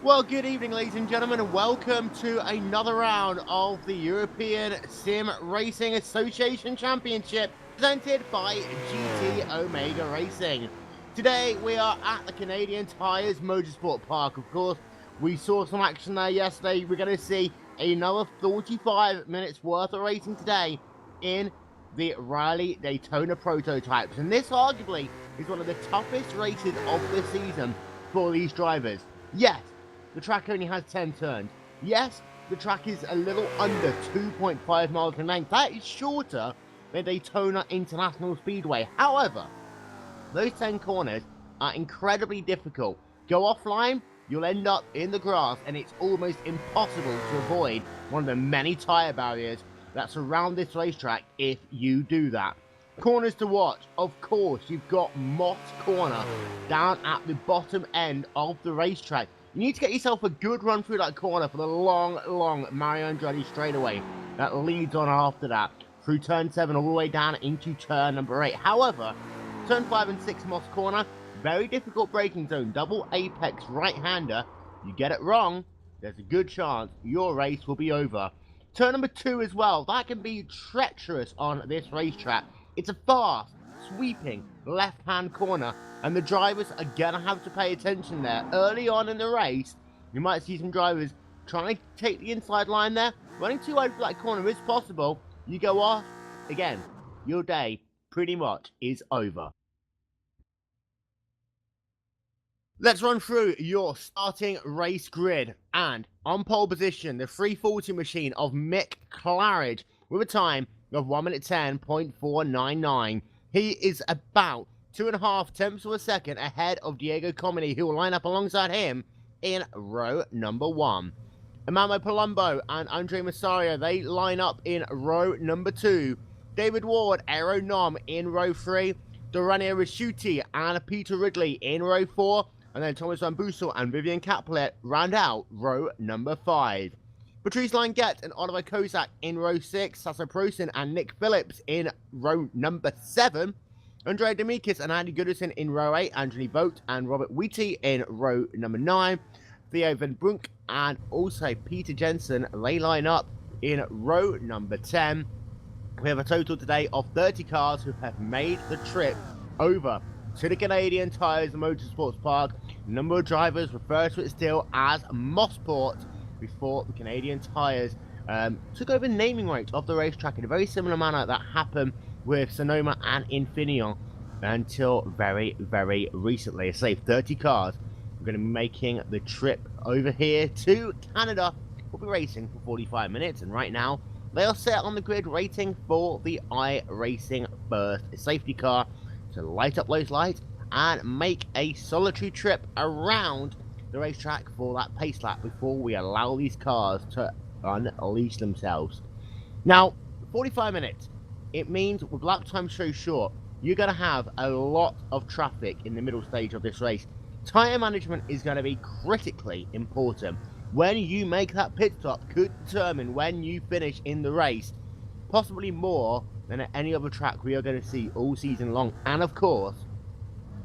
Well, good evening, ladies and gentlemen, and welcome to another round of the European Sim Racing Association Championship presented by GT Omega Racing. Today, we are at the Canadian Tires Motorsport Park. Of course, we saw some action there yesterday. We're going to see another 45 minutes worth of racing today in the Rally Daytona prototypes. And this arguably is one of the toughest races of the season for these drivers. Yes, the track only has 10 turns. Yes, the track is a little under 2.5 miles in length. That is shorter than Daytona International Speedway. However, those 10 corners are incredibly difficult. Go offline, you'll end up in the grass, and it's almost impossible to avoid one of the many tyre barriers that surround this racetrack if you do that. Corners to watch, of course, you've got Moss Corner down at the bottom end of the racetrack. You need to get yourself a good run through that corner for the long Mario Andretti straightaway that leads on after that through turn 7 all the way down into turn number 8. However, turn 5 and 6 Moss Corner, very difficult braking zone, double apex right-hander. You get it wrong, there's a good chance your race will be over. Turn number 2 as well, that can be treacherous on this racetrack. It's a fast, sweeping left-hand corner, and the drivers are gonna have to pay attention there. Early on in the race, you might see some drivers trying to take the inside line there. Running too wide for that corner is possible. You go off, again, your day pretty much is over. Let's run through your starting race grid. And on pole position, the 340 machine of Mick Claridge with a time of 1 minute 10.499. He is about 2.5 tenths of a second ahead of Diego Comini, who will line up alongside him in row number 1. Amamo Palumbo and Andre Massario, they line up in row number 2. David Ward, Aero Nom in row 3. Dorania Risciuti and Peter Ridley in row 4. And then Thomas Van Boosel and Vivian Caplet round out row number 5. Patrice Langet and Oliver Kozak in row 6. Sasso Prosin and Nick Phillips in row number 7. Andrea Demikis and Andy Goodison in row 8. Anthony Vogt and Robert Wheaty in row number 9. Theo Van Brunk and also Peter Jensen, they line up in row number 10. We have a total today of 30 cars who have made the trip over to the Canadian Tires Motorsports Park. A number of drivers refer to it still as Mossport before the Canadian Tires took over naming rights of the racetrack in a very similar manner that happened with Sonoma and Infineon until very recently. I say 30 cars are going to be making the trip over here to Canada. We'll be racing for 45 minutes, and right now they are set on the grid waiting for the iRacing First safety car to light up those lights and make a solitary trip around the racetrack for that pace lap before we allow these cars to unleash themselves. Now, 45 minutes, it means with lap time so short, you're going to have a lot of traffic in the middle stage of this race. Tyre management is going to be critically important. When you make that pit stop could determine when you finish in the race, possibly more than at any other track we are going to see all season long. And of course,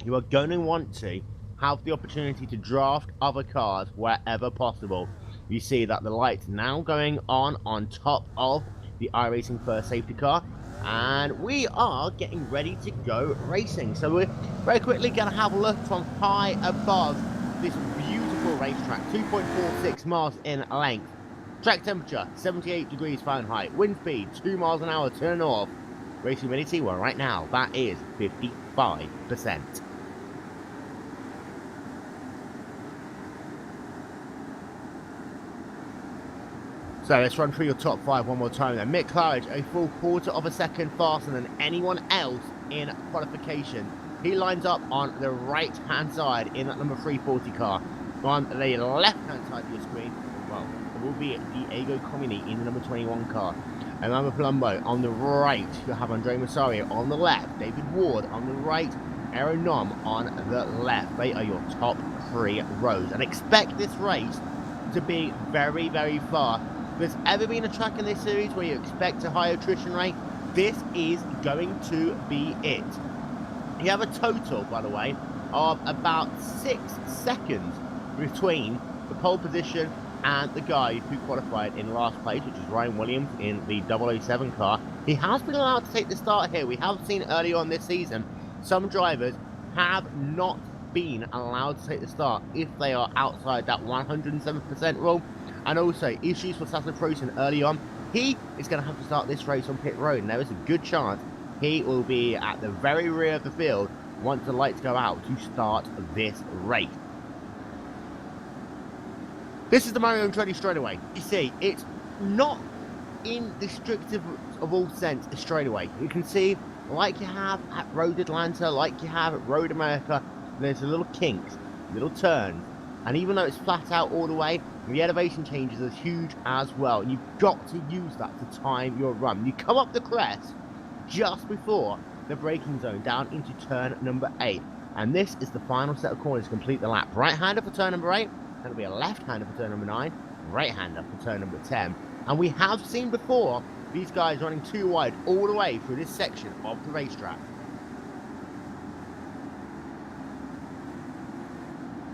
you are going to want to have the opportunity to draft other cars wherever possible. You see that the lights now going on top of the iRacing First safety car, and we are getting ready to go racing. So we're very quickly going to have a look from high above this beautiful racetrack, 2.46 miles in length. Track temperature 78 degrees Fahrenheit, wind speed 2 miles an hour to the north. Race humidity, well, right now that is 55%. So let's run through your top 5 one more time then. Mick Claridge, a full quarter of a second faster than anyone else in qualification. He lines up on the right hand side in that number 340 car. On the left hand side of your screen, well, it will be Diego Comini in the number 21 car. And Amamo Palumbo on the right. You have Andre Massario on the left. David Ward on the right. Aero Nom on the left. They are your top 3 rows. And expect this race to be very fast. If there's ever been a track in this series where you expect a high attrition rate, this is going to be it. You have a total, by the way, of about 6 seconds between the pole position, and the guy who qualified in last place, which is Ryan Williams in the 007 car. He has been allowed to take the start here. We have seen early on this season, some drivers have not been allowed to take the start if they are outside that 107% rule. And also, issues for Sasha Prosen early on. He is going to have to start this race on pit road, and there is a good chance he will be at the very rear of the field once the lights go out to start this race. This is the Mario Andretti straightaway. You see, it's not in the strictest of all sense a straightaway. You can see, like you have at Road Atlanta, like you have at Road America, there's a little kinks, little turns, and even though it's flat out all the way, the elevation changes are huge as well, and you've got to use that to time your run. You come up the crest just before the braking zone down into turn number 8, and this is the final set of corners to complete the lap. Right-hander for turn number 8, that'll be a left-hander for turn number 9, right-hander for turn number 10, and we have seen before these guys running too wide all the way through this section of the racetrack.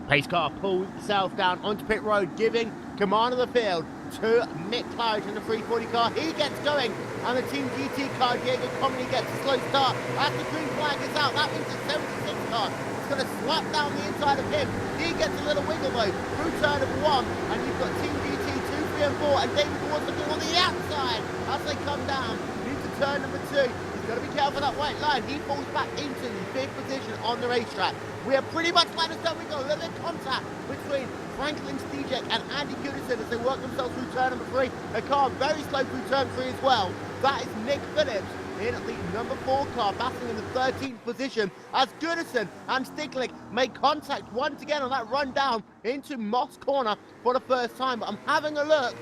Pace car pulls itself down onto pit road, giving command of the field to Mick Claridge in the 340 car. He gets going, and the Team GT car, Diego Comini, gets a slow start. As the green flag is out, that means the 76 car is going to slap down the inside of him. He gets a little wiggle though through turn number 1, and you've got Team GT 2, 3 and 4, and David Ward's looking on the outside as they come down into turn number 2. He's got to be careful of that white line. He falls back into the 5th position on the racetrack. We are pretty much lined up. We got a little bit of contact between Franklin Stejek and Andy Kudison as they work themselves through turn number 3. A car very slow through turn 3 as well. That is Nick Phillips in the number 4 car, battling in the 13th position as Goodison and Sticklick make contact once again on that run down into Moss Corner for the first time. But I'm having a look,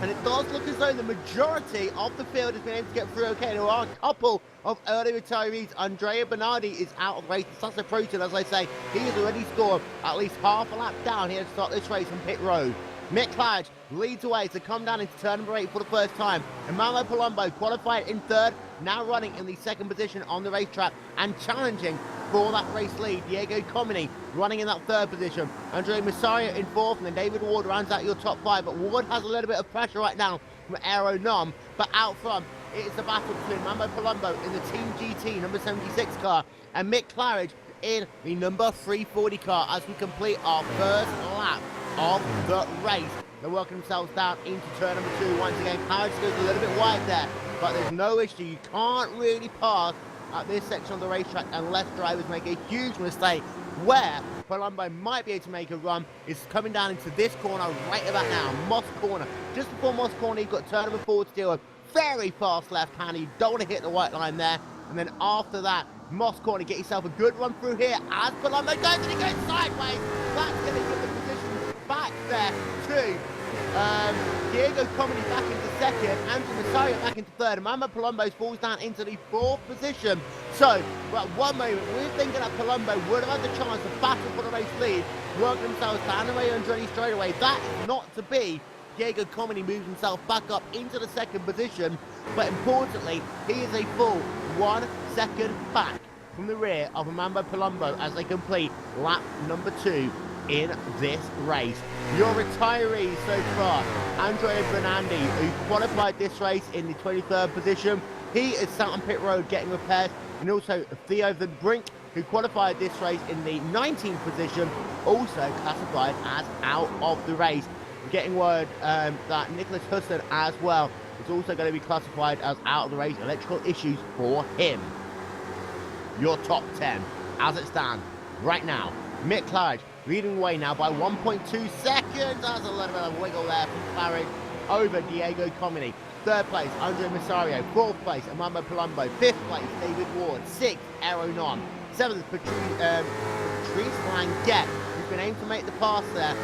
and it does look as though the majority of the field has been able to get through okay. There are a couple of early retirees. Andrea Bernardi is out of the race. Sasha Prosen, as I say, he has already scored at least half a lap down here to start this race on pit road. Mick Claridge leads away to come down into turn number 8 for the first time. Emmanuel Palumbo qualified in 3rd, now running in the 2nd position on the racetrack and challenging for that race lead. Diego Comini running in that 3rd position. Andre Massaria in 4th, and then David Ward rounds out your top 5. But Ward has a little bit of pressure right now from Aero Nom. But out front, it is the battle between Mambo Palumbo in the Team GT number 76 car and Mick Claridge in the number 340 car as we complete our first lap of the race. They're working themselves down into turn number 2 once again. Claridge goes a little bit wide there, but there's no issue. You can't really pass at this section of the racetrack unless drivers make a huge mistake. Where Palumbo might be able to make a run is coming down into this corner right about now, Moss Corner. Just before Moss Corner, you've got turn number 4 to deal with. Very fast left-hander. You don't want to hit the white line there. And then after that, Moss Corner, get yourself a good run through here as Palumbo goes, and he goes sideways. That's going to give the position back there to Diego Comini back into 2nd, Andrew Massaria back into 3rd, and Mama Palumbo falls down into the 4th position. So, at one moment, we're thinking that Palumbo would have had the chance to battle for the race lead, work themselves to Andrea Andretti straight away. That is not to be. Diego Comini moves himself back up into the 2nd position, but importantly, he is a full 1 second back from the rear of Mambo Palumbo as they complete lap number 2 in this race. Your retirees so far: Andrea Bernardi, who qualified this race in the 23rd position. He is sat on pit road getting repairs, and also Theo Van Brink, who qualified this race in the 19th position, also classified as out of the race. Getting word that Nicholas Husson as well is also going to be classified as out of the race. Electrical issues for him. Your top 10 as it stands right now. Mick Claridge leading the way now by 1.2 seconds. That's a little bit of wiggle there from Claridge over Diego Comini. 3rd place, Andre Massario. 4th place, Amamo Palumbo. 5th place, David Ward. 6th, Aero Non. 7th, Patrice Languette, who's been able to make the pass there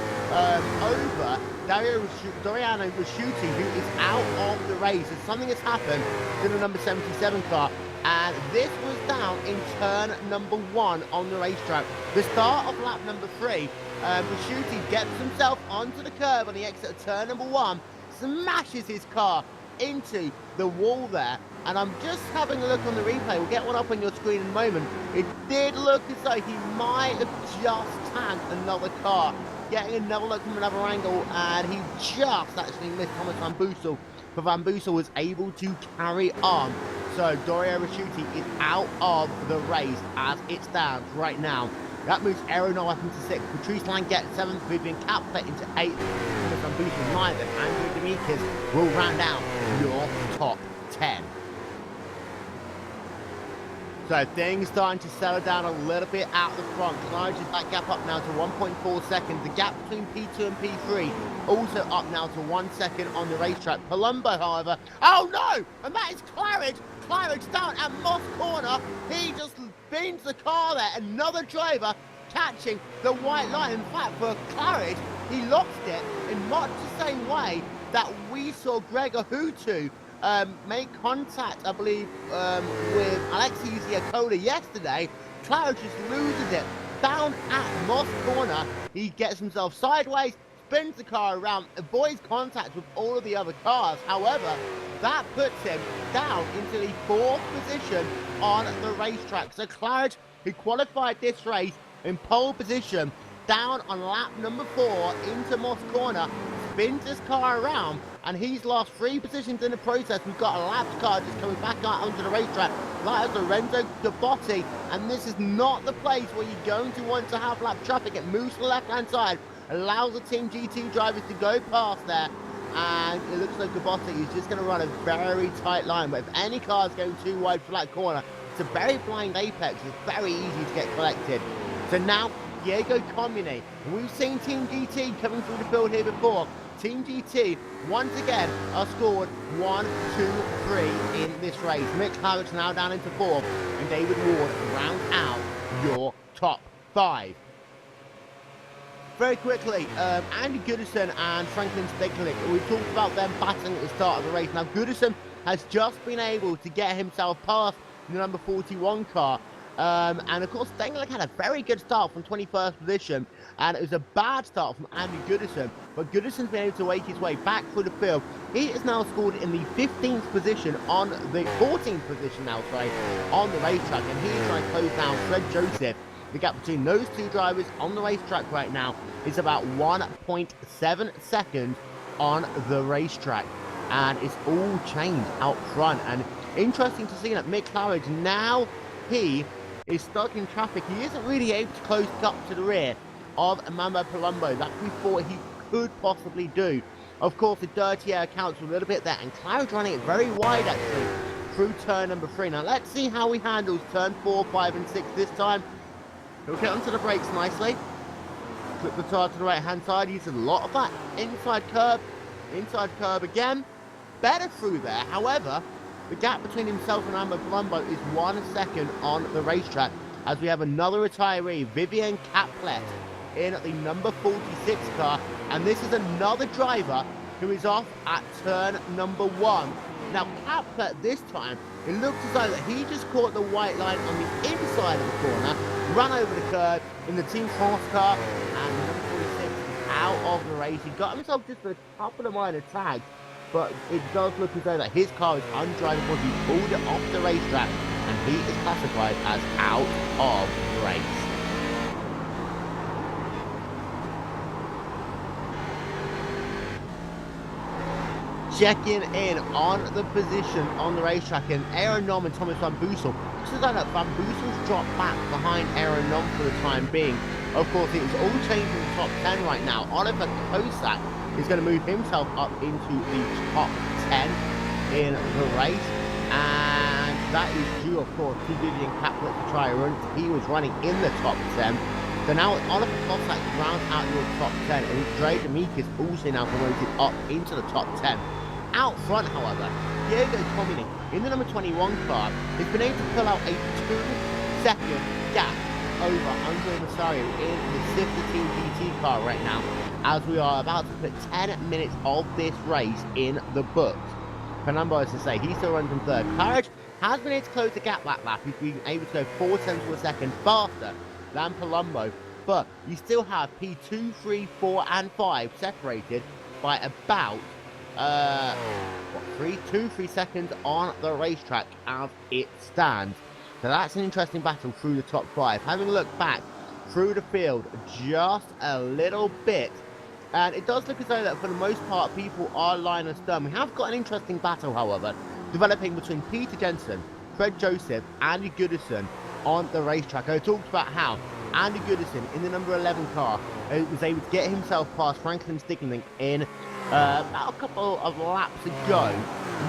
over Doriano Rasciuti, who is out of the race. And something has happened to the number 77 car, and this was down in turn number 1 on the racetrack. The start of lap number 3, Rasciuti gets himself onto the curb on the exit of turn number 1, smashes his car into the wall there, and I'm just having a look on the replay. We'll get one up on your screen in a moment. It did look as though he might have just tagged another car getting another look from another angle, and he just actually missed Thomas Van Boosel, but Van Boosel was able to carry on. So Dario Rasciuti is out of the race as it stands right now. That moves Aaron up into 6th, Patrice Langet 7th, Vivian Kaplet into 8th, Thomas Van Boosel 9th, and Andrew Demikas will round out your top 10. So things starting to settle down a little bit out the front. Clarges that gap up now to 1.4 seconds. The gap between P2 and P3 also up now to 1 second on the racetrack. Palumbo, however, oh no! And that is Claridge. Claridge down at Moss Corner. He just spins the car there. Another driver catching the white line. In fact, for Claridge, he lost it in much the same way that we saw Gregor Hutu make contact, I believe, with Alexei Ziakola yesterday. Claridge just loses it down at Moss Corner. He gets himself sideways, spins the car around, avoids contact with all of the other cars. However, that puts him down into the 4th position on the racetrack. So Claridge, who qualified this race in pole position, down on lap number 4 into Moss Corner, spins his car around, and he's lost 3 positions in the process. We've got a lapped car just coming back out onto the racetrack. That is Lorenzo Gabotti, and this is not the place where you're going to want to have lap traffic. It moves to the left-hand side, allows the Team GT drivers to go past there, and it looks like Gabotti is just going to run a very tight line. But if any car is going too wide for that corner, it's a very blind apex. It's very easy to get collected. So now, Diego Comini. We've seen Team GT coming through the field here before. Team GT, once again, are scored 1, 2, 3 in this race. Mick Claridge now down into 4th, and David Ward round out your top 5. Very quickly, Andy Goodison and Franklin Steglich, we talked about them battling at the start of the race. Now, Goodison has just been able to get himself past the number 41 car. And of course, Stengler had a very good start from 21st position, and it was a bad start from Andy Goodison, but Goodison's been able to make his way back through the field. He is now scored in the 15th position on the 14th position now, sorry, on the racetrack, and he's trying to close down Fred Joseph. The gap between those 2 drivers on the racetrack right now is about 1.7 seconds on the racetrack, and it's all changed out front. And interesting to see that Mick Claridge now, he is stuck in traffic. He isn't really able to close up to the rear of Amando Palumbo that we thought he could possibly do. Of course, the dirty air counts a little bit there, and Claridge running it very wide actually through turn number 3. Now let's see how he handles turn 4, 5 and 6 this time. He'll get onto the brakes nicely, flip the tire to the right hand side, uses a lot of that inside curb again, better through there. However, the gap between himself and Amando Palumbo is 1 second on the racetrack, as we have another retiree, Vivian Kaplet, in the number 46 car, and this is another driver who is off at turn number 1. Now, Kaplet this time, it looks as though that he just caught the white line on the inside of the corner, ran over the curb in the Team France car, and the number 46 is out of the race. He got himself just a couple of minor tags, but it does look as though that his car is undrivable. He pulled it off the racetrack, and he is classified as out of the race. Checking in on the position on the racetrack, and Aaron Nom and Thomas Van Boosel. Looks as though that Van Boosel's dropped back behind Aaron Nom for the time being. Of course, it is all changing in the top 10 right now. Oliver Kosak is going to move himself up into the top 10 in the race, and that is due, of course, to Vivian Kaplet to try run. He was running in the top 10. So now Oliver Kosak rounds out your top 10, and Dre Demikas also now promoted up into the top 10. Out front, however, Diego Comini in the number 21 car has been able to pull out a 2-second gap over Andre Masario in the Sifter Team GT car right now, as we are about to put 10 minutes of this race in the books. Palumbo, as I say, he still runs in third. Claridge has been able to close the gap that lap. He's been able to go 4 tenths of a second faster than Palumbo, but you still have P2, 3, 4 and 5 separated by about 3 seconds on the racetrack as it stands. So that's an interesting battle through the top 5. Having looked back through the field just a little bit. And it does look as though that for the most part, people are lying astern. We have got an interesting battle, however, developing between Peter Jensen, Fred Joseph, Andy Goodison on the racetrack. I talked about how Andy Goodison in the number 11 car was able to get himself past Franklin Stigling in about a couple of laps ago.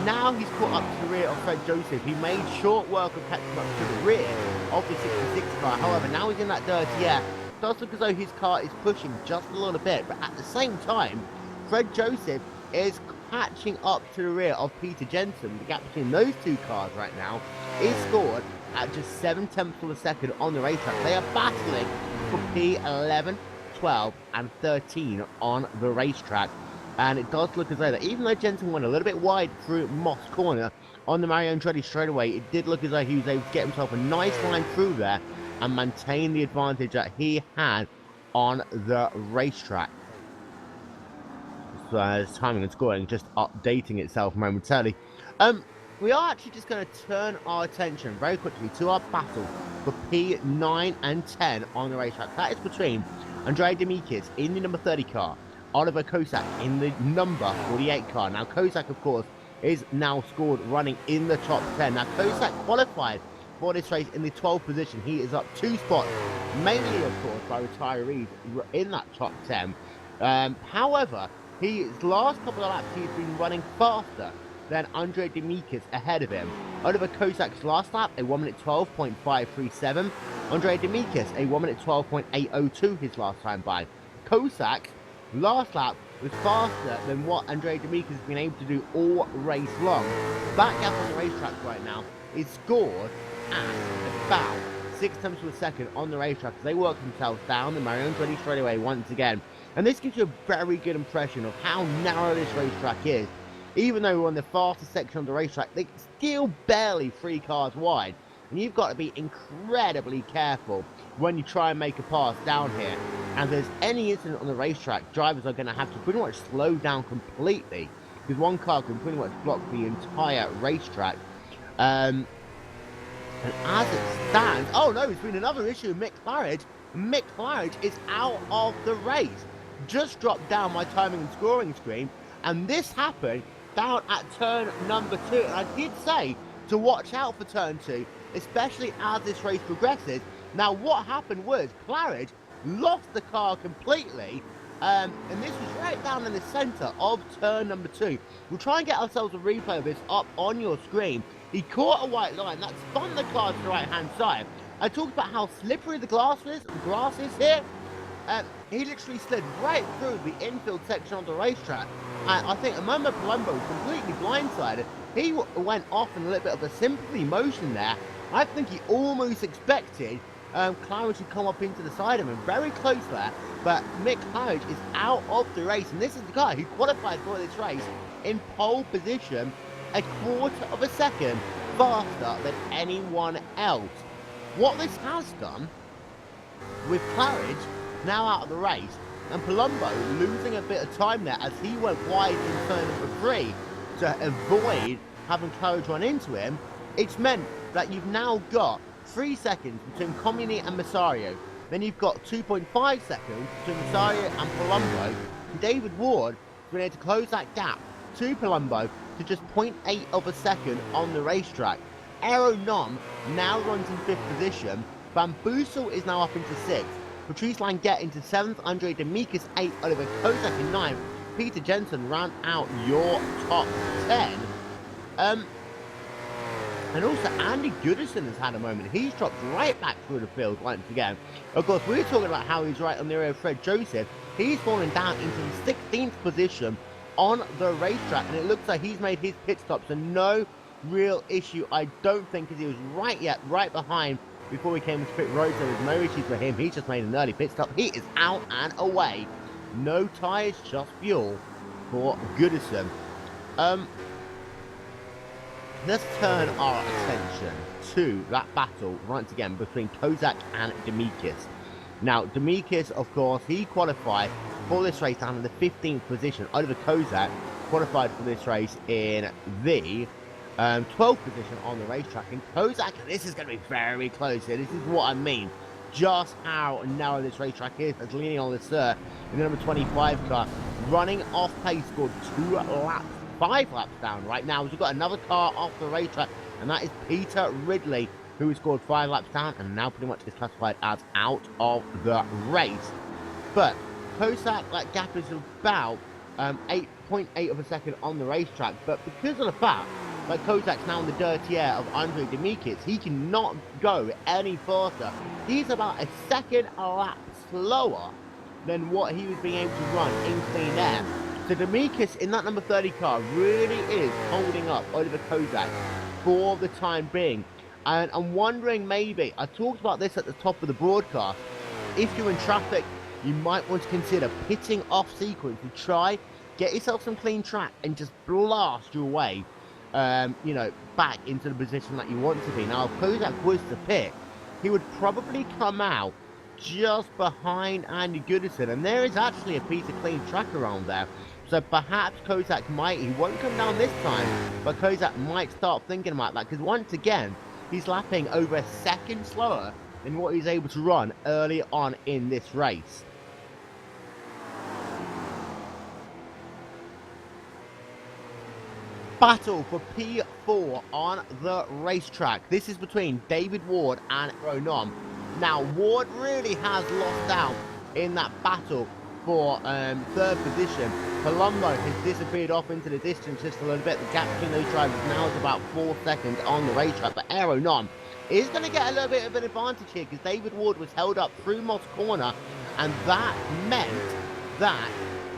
Now he's caught up to the rear of Fred Joseph. He made short work of catching up to the rear of the 66 car. However, now he's in that dirty air. It does look as though his car is pushing just a little bit, but at the same time, Fred Joseph is catching up to the rear of Peter Jensen. The gap between those two cars right now is scored at just 7/10 of a second on the racetrack. They are battling for P11, 12, and 13 on the racetrack. And it does look as though that even though Jensen went a little bit wide through Moss Corner on the Mario Andretti straightaway, it did look as though he was able to get himself a nice line through there and maintain the advantage that he had on the racetrack. So timing and scoring just updating itself momentarily. We are actually just going to turn our attention very quickly to our battle for P9 and 10 on the racetrack. That is between Andrea Demichis in the number 30 car, Oliver Kosak in the number 48 car. Now, Kosak, of course, is now scored running in the top 10. Now, Kosak qualified for this race in the 12th position. He is up 2 spots, mainly, of course, by retirees in that top 10. However, his last couple of laps, he's been running faster than Andre Demichis ahead of him. Oliver Kosak's last lap, a 1 minute 12.537. Andre Demichis, a 1 minute 12.802 his last time by. Kosak's last lap was faster than what Andre Demichis has been able to do all race long. That gap on the racetrack right now is scored at about 6/10 of a second on the racetrack as they work themselves down the Mario Andretti straightaway once again. And this gives you a very good impression of how narrow this racetrack is. Even though we're on the fastest section of the racetrack, they're still barely 3 cars wide. And you've got to be incredibly careful when you try and make a pass down here. And if there's any incident on the racetrack, drivers are going to have to pretty much slow down completely, because one car can pretty much block the entire racetrack. And as it stands, oh no, it's been another issue with Mick Claridge. Mick Claridge is out of the race. Just dropped down my timing and scoring screen, and this happened down at turn number 2. And I did say to watch out for turn 2, especially as this race progresses. Now, what happened was Claridge lost the car completely, and this was right down in the centre of turn number 2. We'll try and get ourselves a replay of this up on your screen. He caught a white line that spun the car to the right-hand side. I talked about how slippery the grass is here. He literally slid right through the infield section of the racetrack. And I think Amanda Palumbo was completely blindsided. He went off in a little bit of a sympathy motion there. I think he almost expected Claridge to come up into the side of him. Very close there. But Mick Claridge is out of the race. And this is the guy who qualified for this race in pole position, a quarter of a second faster than anyone else. What this has done, with Claridge now out of the race, and Palumbo losing a bit of time there as he went wide in turn number 3 to avoid having Claridge run into him, it's meant that you've now got 3 seconds between Comini and Massario. Then you've got 2.5 seconds between Massario and Palumbo. David Ward has been able to close that gap to Palumbo to just 0.8 of a second on the racetrack. Aero Nom now runs in 5th position. Van Boosel is now up into 6th. Patrice Langet into 7th. Andre Demichis 8th. Oliver Kosak in 9th. Peter Jensen ran out your top 10. And also Andy Goodison has had a moment. He's dropped right back through the field once again. Of course, we were talking about how he's right on the rear of Fred Joseph. He's fallen down into the 16th position on the racetrack, and it looks like he's made his pit stops, and no real issue, I don't think, because he was right behind before we came into pit road, so there's no issues for him. He's just made an early pit stop. He is out and away. No tyres, just fuel for Goodison. Let's turn our attention to that battle once again between Kosak and Demichis. Now, Demichis, of course, he qualified for this race down in the 15th position. Oliver Kosak qualified for this race in the 12th position on the racetrack. And Kosak, this is going to be very close here. This is what I mean. just how narrow this racetrack is, as leaning on the Sir in the number 25 car, running off pace, scored 5 laps down right now. We've got another car off the racetrack, and that is Peter Ridley, who has scored 5 laps down and now pretty much is classified as out of the race. But Kozak, that gap is about 8.8 of a second on the racetrack, but because of the fact that Kozak's now in the dirty air of Andre Demikic, he cannot go any faster. He's about a second a lap slower than what he was being able to run in clean air. So Demikic in that number 30 car really is holding up Oliver Kozak for the time being. And I'm wondering, maybe, I talked about this at the top of the broadcast, if you're in traffic, you might want to consider pitting off sequence and try, get yourself some clean track and just blast your way, you know, back into the position that you want to be. Now, if Kozak was to pit, he would probably come out just behind Andy Goodison, and there is actually a piece of clean track around there. So perhaps Kozak might, he won't come down this time, but Kozak might start thinking about that, because once again, he's lapping over a second slower than what he's able to run early on in this race. Battle for P4 on the racetrack. This is between David Ward and Ronom. Now, Ward really has lost out in that battle for third position. Palumbo has disappeared off into the distance just a little bit. The gap between those drivers now is about 4 seconds on the racetrack, but Aeronom is going to get a little bit of an advantage here because David Ward was held up through Moss Corner, and that meant that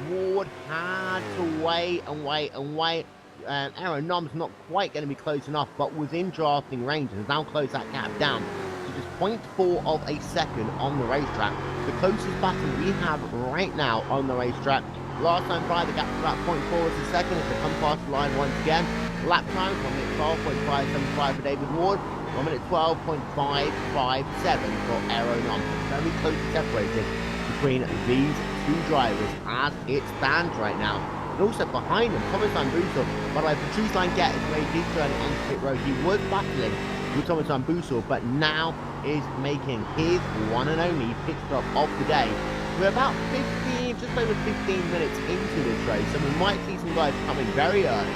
Ward had to wait and wait and wait. Aeronom's not quite going to be close enough, but within drafting range and has now closed that gap down to just 0.4 of a second on the racetrack. The closest battle we have right now on the racetrack. Last time by, the gap was about 0.4 of a second. If they come past the line once again, lap time 1 minute 12.575 for David Ward, 1 minute 12.557 for Aeronom. Very closely separated between these two drivers as it stands right now. And also behind him, Thomas Van Boosel. By the way, Patrice Langet is made his journey onto pit road. He was battling with Thomas Van Boosel, but now is making his one and only pit stop of the day. We're about 15, just over 15 minutes into this race, so we might see some guys coming very early.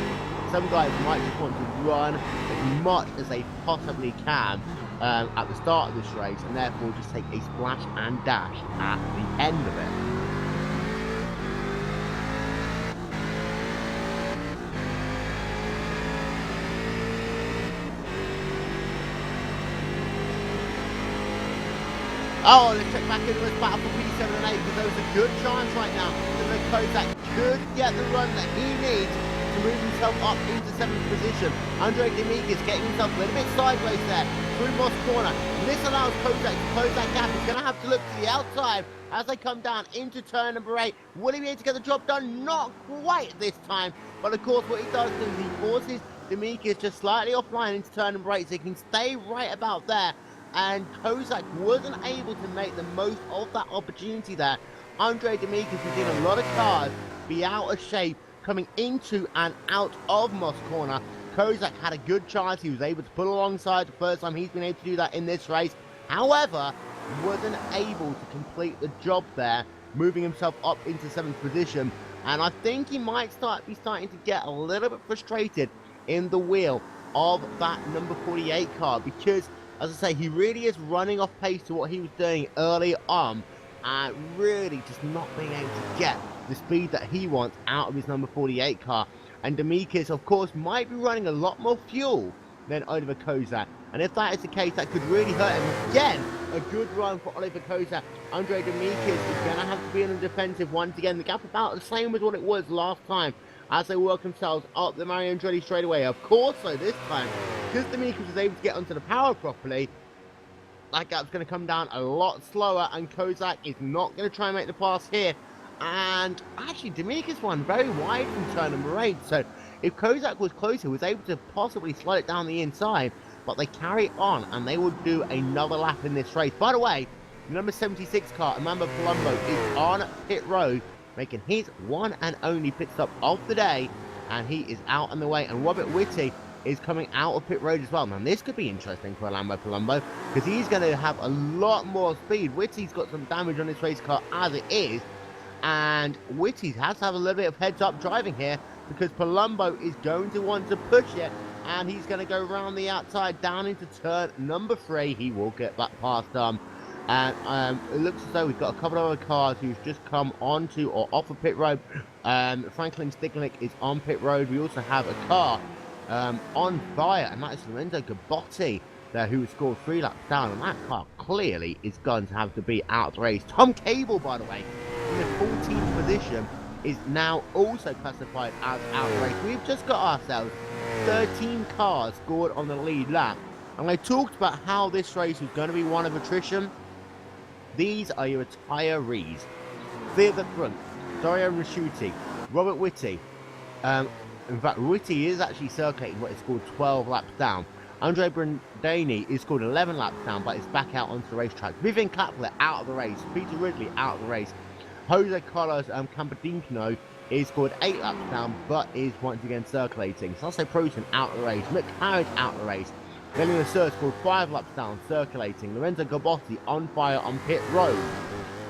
Some guys might just want to run as much as they possibly can at the start of this race, and therefore just take a splash and dash at the end of it. Oh, let's check back into this battle for P7 and 8, because there was a good chance right now that Kozak could get the run that he needs to move himself up into 7th position. Andre Demikic getting himself a little bit sideways there through Moss Corner. And this allows Kozak to close that gap. He's going to have to look to the outside as they come down into turn number 8. Will he be able to get the job done? Not quite this time. But of course, what he does is he forces Demikic just slightly offline into turn number 8, so he can stay right about there. And Kozak wasn't able to make the most of that opportunity there. Andre Demikic has seen a lot of cars be out of shape coming into and out of Moss Corner. Kozak had a good chance. He was able to pull alongside the first time he's been able to do that in this race. However, wasn't able to complete the job there, moving himself up into 7th position. And I think he might be starting to get a little bit frustrated in the wheel of that number 48 car, because as I say, he really is running off pace to what he was doing early on, and really just not being able to get the speed that he wants out of his number 48 car. And Demikic, of course, might be running a lot more fuel than Oliver Kozak. And if that is the case, that could really hurt him. Again, a good run for Oliver Kozak. Andre Demikic is going to have to be in the defensive once again. The gap about the same as what it was last time, as they work themselves up the Mario Andretti straightaway. Of course, so this time, because Demikic was able to get onto the power properly, that gap's going to come down a lot slower, and Kozak is not going to try and make the pass here. And actually, Demikic won very wide from turn number 8, so if Kozak was closer, was able to possibly slide it down the inside, but they carry on, and they will do another lap in this race. By the way, the number 76 car, Amanda Palumbo, is on pit road, making his one and only pit stop of the day, and he is out on the way. And Robert Whitty is coming out of pit road as well. Now, this could be interesting for Lambo Palumbo because he's going to have a lot more speed. Whitty's got some damage on his race car as it is, and Whitty has to have a little bit of heads-up driving here because Palumbo is going to want to push it, and he's going to go around the outside down into turn number 3. He will get that pass done. And it looks as though we've got a couple of other cars who've just come onto or off of pit road. Franklin Sticklick is on pit road. We also have a car on fire, and that is Lorenzo Gabotti there, who scored 3 laps down, and that car clearly is going to have to be out of the race. Tom Cable, by the way, in the 14th position, is now also classified as out of the race. We've just got ourselves 13 cars scored on the lead lap, and I talked about how this race was going to be one of attrition. These are your retirees. Clear the front. Dario Rasciuti, Robert Whitty. In fact, Whitty is actually circulating, but he scored 12 laps down. Andre Brandani is scored 11 laps down, but is back out onto the racetrack. Vivian Clapler out of the race. Peter Ridley out of the race. Jose Carlos Campadinho is scored 8 laps down, but is once again circulating. Sasso Proton out of the race. Mick Harris out of the race. Daniel Lasser scored 5 laps down, circulating. Lorenzo Gabotti on fire on pit road.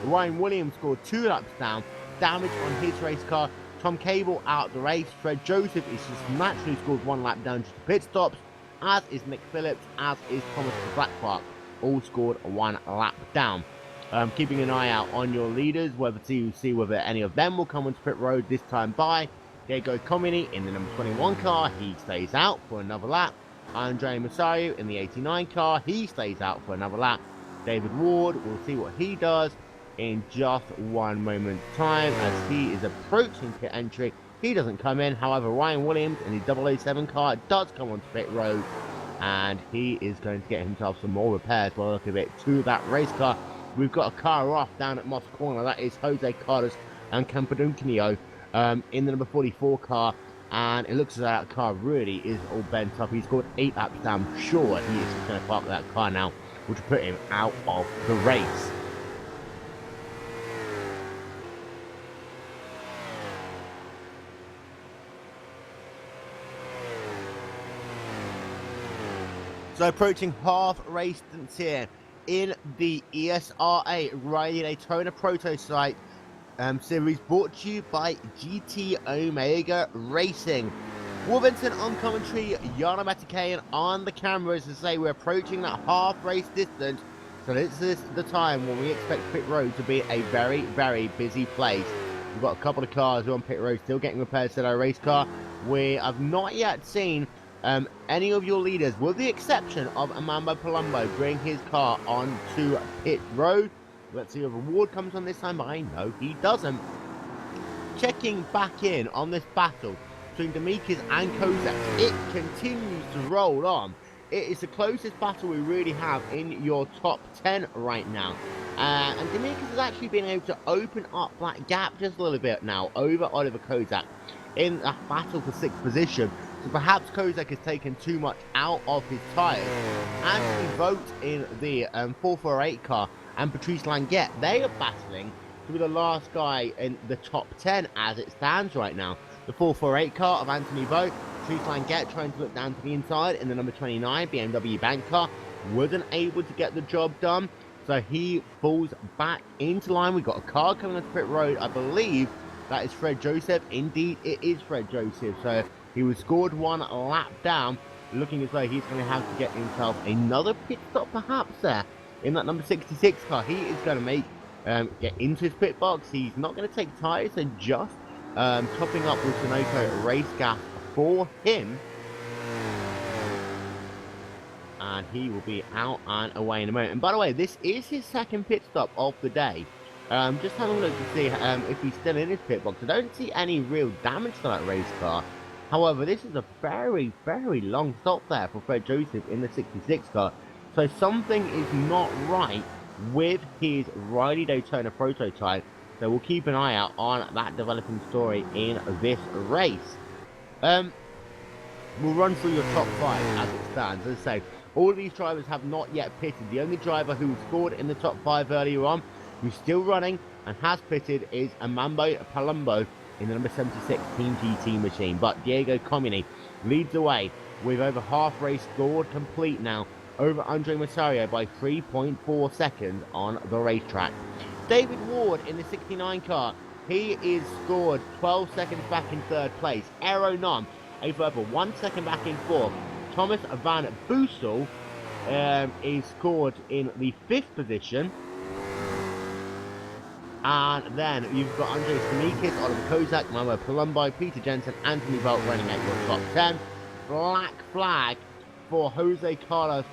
Ryan Williams scored 2 laps down, damage on his race car. Tom Cable out of the race. Fred Joseph is just naturally scored 1 lap down due to pit stops, as is Nick Phillips, as is Thomas Blackpark. All scored 1 lap down. Keeping an eye out on your leaders, whether to see whether any of them will come onto pit road this time by. Diego Comini in the number 21 car, he stays out for another lap. Andre Masayu in the 89 car, he stays out for another lap. David Ward, we'll see what he does in just one moment's time as he is approaching pit entry. He doesn't come in. However, Ryan Williams in the 007 car does come onto pit road, and he is going to get himself some more repairs by the look of it to that race car. We've got a car off down at Moss Corner. That is Jose Carlos and Campadinho in the number 44 car. And it looks as though that car really is all bent up. He's scored 8 laps down. I'm sure he is just going to park that car now, which will put him out of the race. So approaching half race distance here in the ESRA Riley Daytona Prototype series, brought to you by GT Omega Racing. Wolverton on commentary, Yana Matikayan on the cameras to say we're approaching that half race distance. So this is the time when we expect pit road to be a very, very busy place. We've got a couple of cars who are on pit road still getting repairs to their race car. We have not yet seen any of your leaders, with the exception of Amambo Palumbo, bring his car onto pit road. Let's see if a Ward comes on this time, but I know he doesn't. Checking back in on this battle between Demekas and Kozak, it continues to roll on. It is the closest battle we really have in your top 10 right now. And Demekas has actually been able to open up that gap just a little bit now over Oliver Kozak in that battle for 6th position. So perhaps Kozak has taken too much out of his tyres. And we vote in the 448 car and Patrice Languette. They are battling to be the last guy in the top 10 as it stands right now. The 448 car of Anthony Vogt, Patrice Languette trying to look down to the inside in the number 29 BMW bank car. Wasn't able to get the job done, so he falls back into line. We've got a car coming onto pit road. I believe that is Fred Joseph. Indeed, it is Fred Joseph. So he was scored 1 lap down, looking as though he's going to have to get himself another pit stop perhaps there in that number 66 car. He is going to make get into his pit box. He's not going to take tyres, so just topping up with Sunoco race gas for him. And he will be out and away in a moment. And by the way, this is his second pit stop of the day. Just having a look to see if he's still in his pit box. I don't see any real damage to that race car. However, this is a very, very long stop there for Fred Joseph in the 66 car. So something is not right with his Riley Daytona prototype. So we'll keep an eye out on that developing story in this race. We'll run through your top 5 as it stands. As I say, all of these drivers have not yet pitted. The only driver who scored in the top 5 earlier on, who's still running and has pitted, is Amambo Palumbo in the number 76 Team GT machine. But Diego Comini leads the way with over half race scored complete now over Andre Massario by 3.4 seconds on the racetrack. David Ward in the 69 car, he is scored 12 seconds back in third place. Aero Nom, a further 1 second back in fourth. Thomas Van Boosel is scored in the 5th position. And then you've got Andres Kamikis, Oliver Kozak, Mamo Palumbo, Peter Jensen, Anthony Bolt running at your top 10. Black flag for Jose Carlos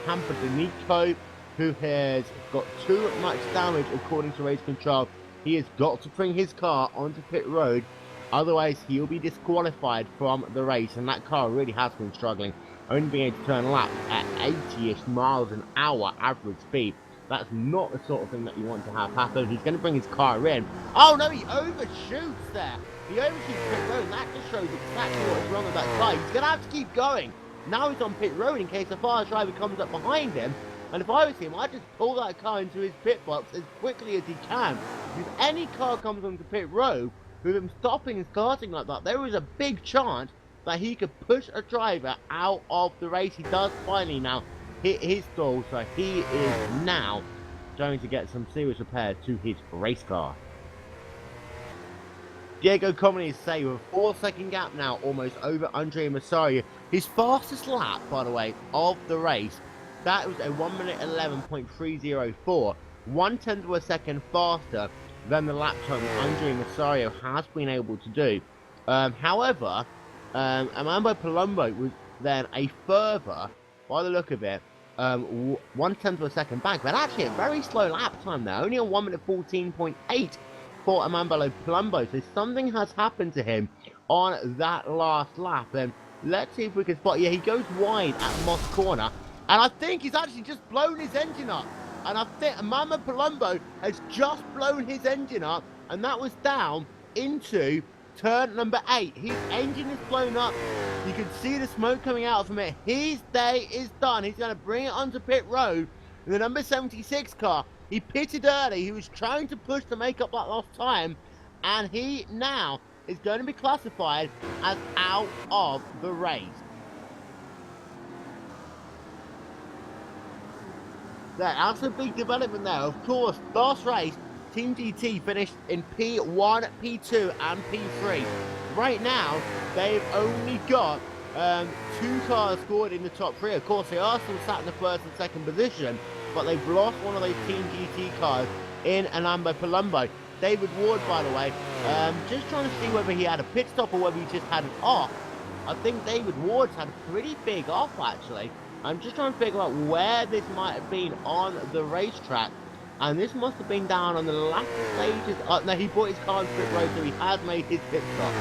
Campodonico, who has got too much damage according to race control. He has got to bring his car onto pit road, otherwise he'll be disqualified from the race, and that car really has been struggling, only being able to turn laps at 80-ish miles an hour average speed. That's not the sort of thing that you want to have happen. He's going to bring his car in. Oh no, he overshoots there. He overshoots pit road, and that just shows exactly what's wrong with that car. He's going to have to keep going. Now he's on pit road in case the fast driver comes up behind him. And if I was him, I'd just pull that car into his pit box as quickly as he can. If any car comes onto pit road with him stopping and starting like that, there is a big chance that he could push a driver out of the race. He does finally now hit his stall, so he is now going to get some serious repairs to his race car. Diego Comini is safe with a 4-second gap now, almost over Andre Massario. His fastest lap, by the way, of the race, that was a 1 minute 11.304, 1/10 of a second faster than the lap time Andre Massario has been able to do. However, Amando Palumbo was then a further, by the look of it, 1/10 of a second back, but actually a very slow lap time there, only a 1 minute 14.8 for Amando Palumbo. So something has happened to him on that last lap, and let's see if we can spot. Yeah, he goes wide at Moss Corner, and I think he's actually just blown his engine up. And I think Amando Palumbo has just blown his engine up, and that was down into turn number 8. His engine is blown up. You can see the smoke coming out from it. His day is done. He's going to bring it onto pit road in the number 76 car. He pitted early. He was trying to push to make up that lost time, and he now is going to be classified as out of the race. That's a big development there. Of course, last race, Team GT finished in P1, P2, and P3. Right now, they've only got 2 cars scored in the top 3. Of course, they are still sat in the 1st and 2nd position, but they've lost one of those Team GT cars in Amando Palumbo. David Ward, by the way, just trying to see whether he had a pit stop or whether he just had an off. I think David Ward's had a pretty big off, actually. I'm just trying to figure out where this might have been on the racetrack. And this must have been down on the latter stages. No, he brought his car on pit road, so he has made his pit stop.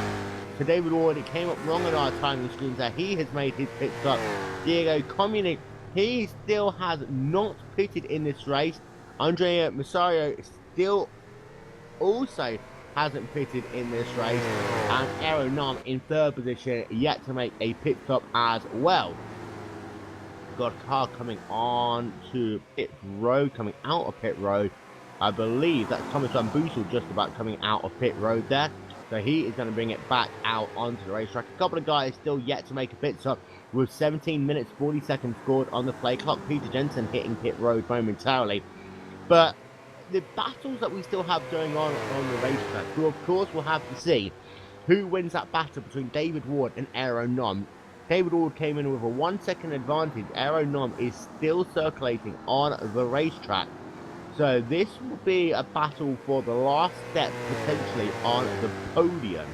So David Ward, it came up wrong on our timing screens there. He has made his pit stop. Diego Comini, he still has not pitted in this race. Andre Massario still also hasn't pitted in this race. And Aero Nom in 3rd position, yet to make a pit stop as well. Got a car coming on to pit road, coming out of pit road. I believe that's Thomas Van Boosel just about coming out of pit road there. So he is going to bring it back out onto the racetrack. A couple of guys still yet to make a pit stop with 17 minutes 40 seconds scored on the play clock. Peter Jensen hitting pit road momentarily. But the battles that we still have going on the racetrack, who of course we'll have to see who wins that battle between David Ward and Aero Nom. David Ward came in with a 1 second advantage. Aero Nom is still circulating on the racetrack. So this will be a battle for the last step potentially on the podium.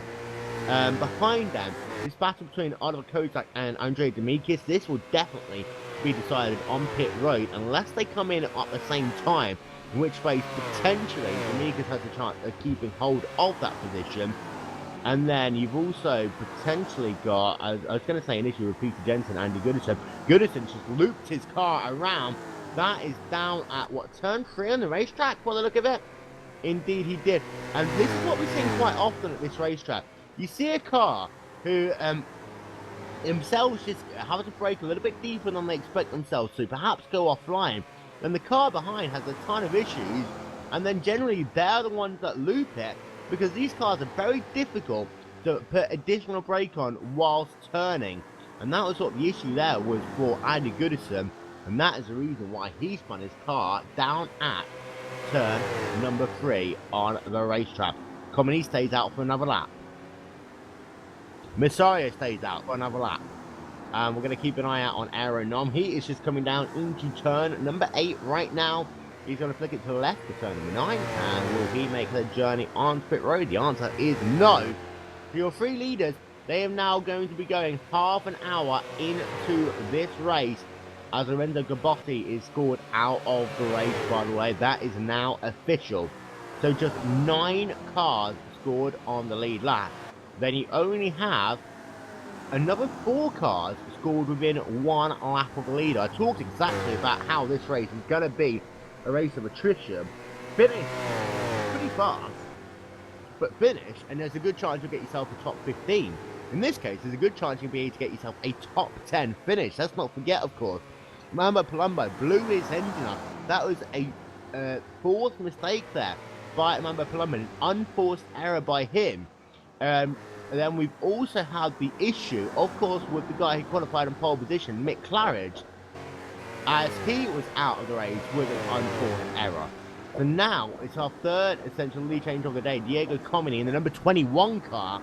Behind them, this battle between Oliver Kozak and Andre Demikis, this will definitely be decided on pit road unless they come in at the same time, in which case potentially Demikis has a chance of keeping hold of that position. And then you've also potentially got, I was going to say initially with Peter Jensen and Andy Goodison. Goodison just looped his car around. That is down at, what, turn 3 on the racetrack, by the look of it? Indeed he did. And this is what we're seeing quite often at this racetrack. You see a car who themselves just have to brake a little bit deeper than they expect themselves to, perhaps go offline. And the car behind has a ton of issues, and then generally they're the ones that loop it, because these cars are very difficult to put additional brake on whilst turning. And that was what the issue there was for Andy Goodison, and that is the reason why he spun his car down at turn number 3 on the racetrack. Comini stays out for another lap. Misario stays out for another lap. We're going to keep an eye out on Aeronom. He is just coming down into turn number 8 right now. He's going to flick it to the left for turn number 9. And will he make the journey on pit road? The answer is no. For your 3 leaders, they are now going to be going half an hour into this race as Lorenzo Gabotti is scored out of the race, by the way. That is now official. So just 9 cars scored on the lead lap. Then you only have another 4 cars scored within 1 lap of the leader. I talked exactly about how this race is going to be a race of attrition. Finish pretty fast, but finish, and there's a good chance you'll get yourself a top 15. In this case, there's a good chance you'll be able to get yourself a top 10 finish. Let's not forget, of course, Mambo Palumbo blew his engine up. That was a fourth mistake there by Mambo Palumbo, an unforced error by him. And then we've also had the issue, of course, with the guy who qualified in pole position, Mick Claridge, as he was out of the race with an unforced error. So now it's our third essential lead change of the day. Diego Comini in the number 21 car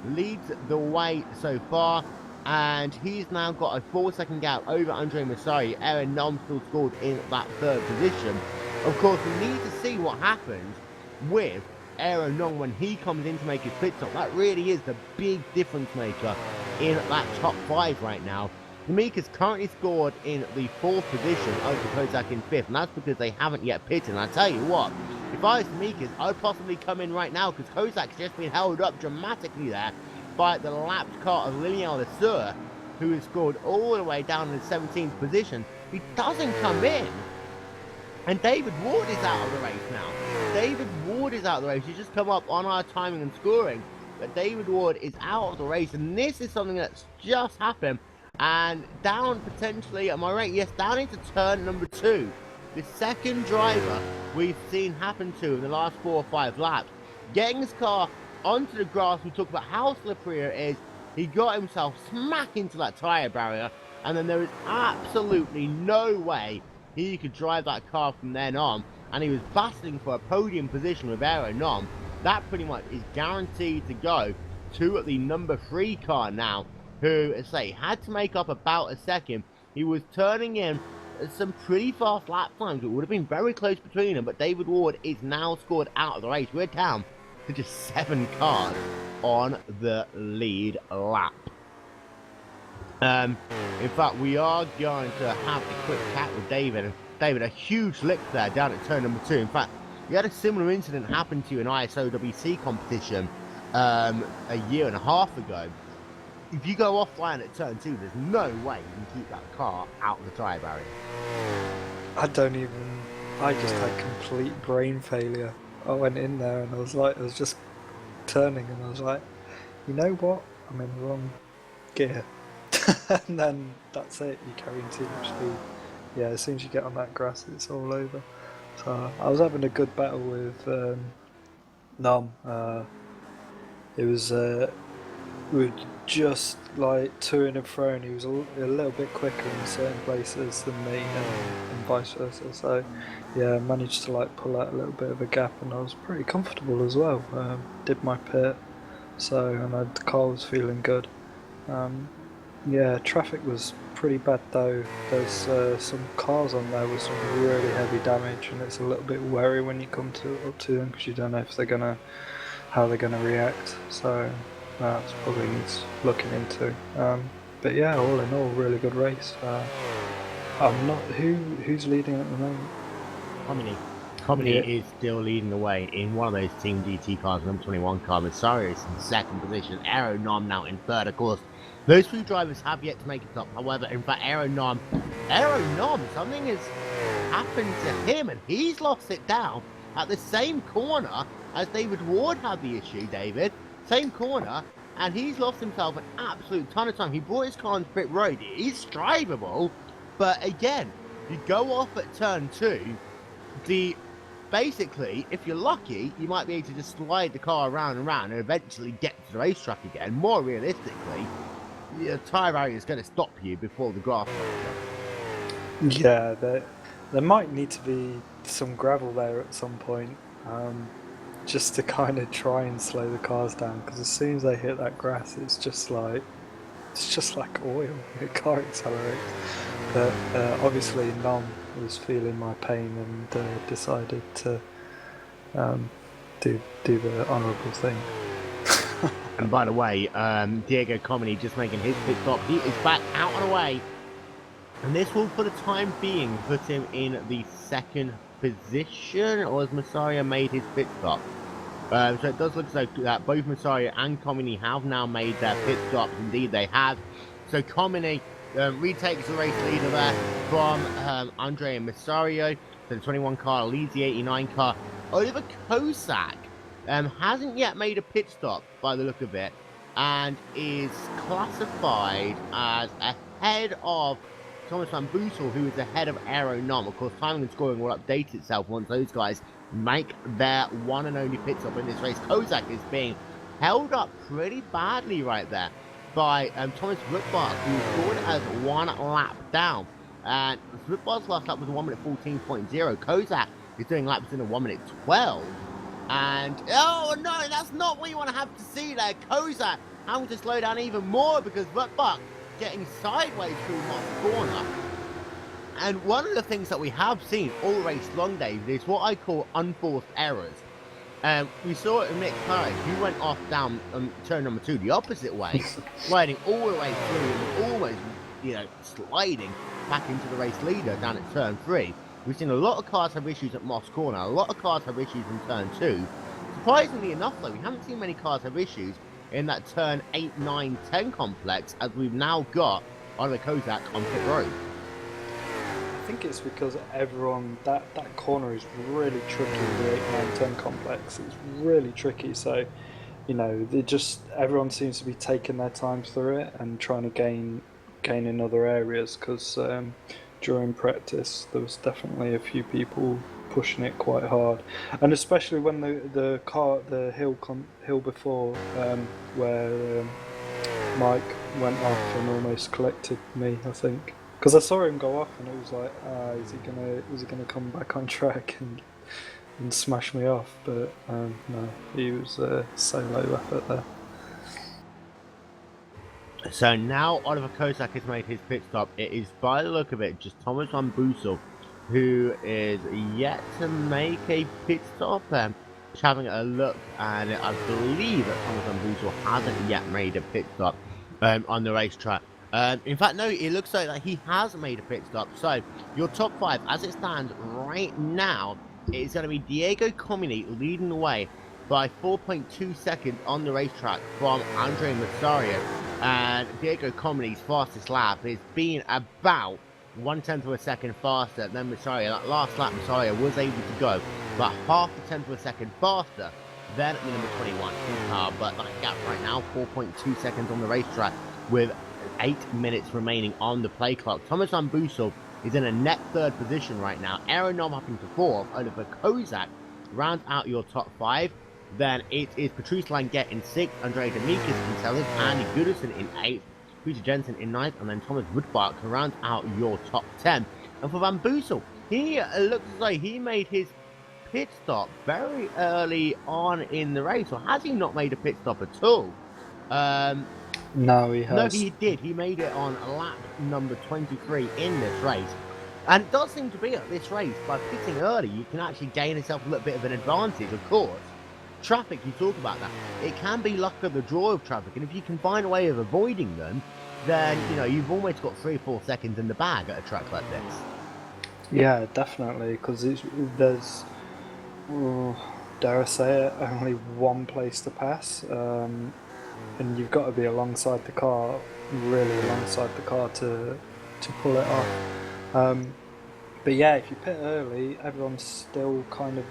leads the way so far, and he's now got a 4-second gap over Andre Masari. Aaron Nom still scored in that 3rd position. Of course, we need to see what happens with Aaron Nom when he comes in to make his pit stop. That really is the big difference maker in that top 5 right now. D'Amica's currently scored in the 4th position over Kozak in 5th, and that's because they haven't yet pitted. And I tell you what, if I was D'Amica's, I'd possibly come in right now because Kozak's just been held up dramatically there by the lapped car of Lilian Lesueur, who has scored all the way down in the 17th position. He doesn't come in, and David Ward is out of the race now. David Ward is out of the race. He's just come up on our timing and scoring, but David Ward is out of the race, and this is something that's just happened. And down potentially, am I right? Yes, down into turn number 2. The second driver we've seen happen to in the last 4 or 5 laps. Getting his car onto the grass, we talk about how slippery it is. He got himself smack into that tyre barrier, and then there is absolutely no way he could drive that car from then on. And he was battling for a podium position with Aaron Nom. That pretty much is guaranteed to go to the number 3 car now, who, as I say, had to make up about a second. He was turning in some pretty fast lap times. It would have been very close between them, but David Ward is now scored out of the race. We're down to just 7 cars on the lead lap. In fact, we are going to have a quick chat with David. David, a huge lick there down at turn number 2. In fact, you had a similar incident happen to you in ISOWC competition a year and a half ago. If you go offline at turn 2, there's no way you can keep that car out of the tyre barrier. I just had complete brain failure. I went in there and I was just turning and I was like, you know what? I'm in the wrong gear. And then that's it, you're carrying too much speed. Yeah, as soon as you get on that grass, it's all over. So I was having a good battle with Nom. It was we were just like toing and froing. He was a little bit quicker in certain places than me, and vice versa. So yeah, I managed to like pull out a little bit of a gap, and I was pretty comfortable as well. Did my pit, and the car was feeling good. Yeah, traffic was pretty bad though. There's some cars on there with some really heavy damage, and it's a little bit wary when you come up to them because you don't know if how they're gonna react. So that probably needs looking into. But yeah, all in all, really good race. I'm not who's leading at the moment. Comini is still leading the way in one of those Team GT cars, number 21 car. Masario is in 2nd position. Aero Nom now in 3rd, of course. Those 3 drivers have yet to make it up. However, in fact, Aero Nom, something has happened to him, and he's lost it down at the same corner as David Ward had the issue, David. Same corner, and he's lost himself an absolute ton of time. He brought his car on pit road. It is drivable, but again, you go off at turn 2, basically, if you're lucky, you might be able to just slide the car around and around and eventually get to the racetrack again. More realistically, your tyre barrier is going to stop you before the grass. Yeah, there might need to be some gravel there at some point, just to kind of try and slow the cars down. Because as soon as they hit that grass, it's just like oil. The car accelerates. But obviously, Nom was feeling my pain and decided to do the honourable thing. And by the way, Diego Comini just making his pit stop. He is back out and away. And this will, for the time being, put him in the second position. Or has Massaria made his pit stop? So it does look as though that both Massaria and Comini have now made their pit stops. Indeed, they have. So Comini retakes the race leader there from Andre and Massario. So the 21 car leads the 89 car. Oliver Kozak hasn't yet made a pit stop by the look of it, and is classified as ahead of Thomas Van Boosel, who is ahead of Aero Nom. Of course, timing and scoring will update itself once those guys make their one and only pit stop in this race. Kozak is being held up pretty badly right there by Thomas Rutbach, who scored as 1 lap down. And Rutbach's last lap was 1 minute 14.0. Kozak is doing laps in a 1 minute 12. And, oh no, that's not what you want to have to see there. Kozak having to slow down even more because Rutbach getting sideways through Moss corner. And one of the things that we have seen all race long, Dave, is what I call unforced errors. We saw it in Nick Claridge, who went off down turn number 2 the opposite way, sliding all the way through and almost, sliding back into the race leader down at turn 3. We've seen a lot of cars have issues at Moss Corner, a lot of cars have issues in turn 2. Surprisingly enough, though, we haven't seen many cars have issues in that turn 8, 9, 10 complex, as we've now got Oliver Kozak on pit road. I think it's because everyone, that corner is really tricky, the 8, 9, 10 complex. It's really tricky, so, everyone seems to be taking their time through it and trying to gain in other areas, because during practice there was definitely a few people pushing it quite hard, and especially when the hill before where Mike went off and almost collected me, I think, because I saw him go off and it was like, is he gonna come back on track and smash me off? But no, he was so low effort there. So now Oliver Kozak has made his pit stop. It is, by the look of it, just Thomas Van Boosel who is yet to make a pit stop. Just having a look, and I believe that Thomas Van Boosel hasn't yet made a pit stop on the racetrack. In fact, no, it looks like that he has made a pit stop. So your top 5, as it stands right now, it's going to be Diego Comini leading the way by 4.2 seconds on the racetrack from Andre Massario. And Diego Comini's fastest lap has been about 1/10 of a second faster than Massario. That last lap, Massario was able to go about half a tenth of a second faster than the number 21 car. But that gap right now, 4.2 seconds on the racetrack with 8 minutes remaining on the play clock. Thomas Van Boosel is in a net 3rd position right now. Aaron Nom up into 4th. Oliver Kozak rounds out your top 5. Then it is Patrice Langet in 6th, Andre Demikas in 7th, Andy Goodison in 8th, Peter Jensen in 9th, and then Thomas Woodbach rounds out your top 10. And for Van Boosel, he looks as though he made his pit stop very early on in the race, or has he not made a pit stop at all? No, he has. No, he did. He made it on lap number 23 in this race. And it does seem to be at this race, by pitting early, you can actually gain yourself a little bit of an advantage, of course. Traffic, you talk about that. It can be luck of the draw of traffic, and if you can find a way of avoiding them, then, you've almost got 3 or 4 seconds in the bag at a track like this. Yeah, definitely, because there's, dare I say it, only one place to pass, and you've got to be alongside the car, really alongside the car to pull it off. But yeah, if you pit early, everyone's still kind of